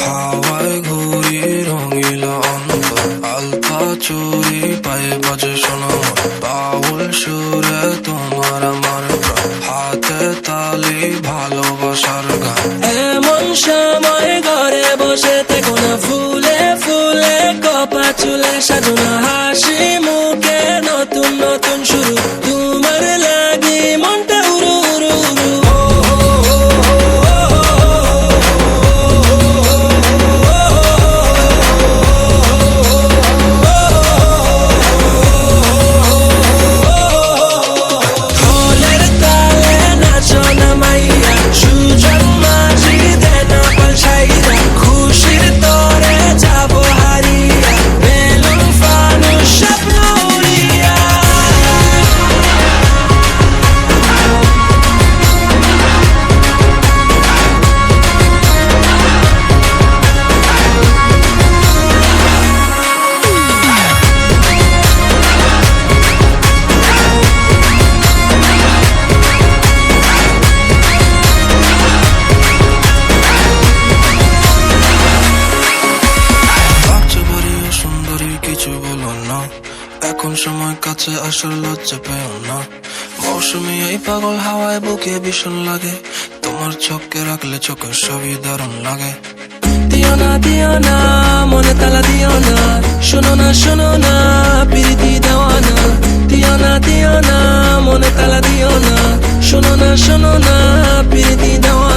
হাওয়ায় ঘুরি রঙিলা অন্তর, আলতা চুরি পায়ে বাজে শোনো বাউল সুরে তোমার আমার প্রাণ, হাতে তালি ভালোবাসার গান। এমন সময় ঘরে বসে থেকো না, ফুলে ফুলে কপা চুলে সাজানো, হাসি মুখে নতুন নতুন শুরু, তোমার লাগি মনটা উড়ু উড়ু উড়ু। ঢোলের তালে নাচো না মাইয়া, সুজন মাঝি দেনা পাল্টাইয়া, খুশির তরে যাবো হারিয়া, বেলুন ফানুস স্বপ্ন উড়িয়া। বাচ্চা বাড়ি ও সুন্দরী কিছু বলো না, এখন সময় কাছে আসার লজ্জা পেও না। মৌসুমি এই পাগল হাওয়ায় বুকে ভীষণ লাগে, তোমার চোখে রাখলে চোখের সবই দারুণ লাগে। দিও না মনে তালা দিও না, শোনো না প্রীতি দেওয়ানা। দিও না মনে তালা দিও না, শোনো না প্রীতি দেওয়ানা।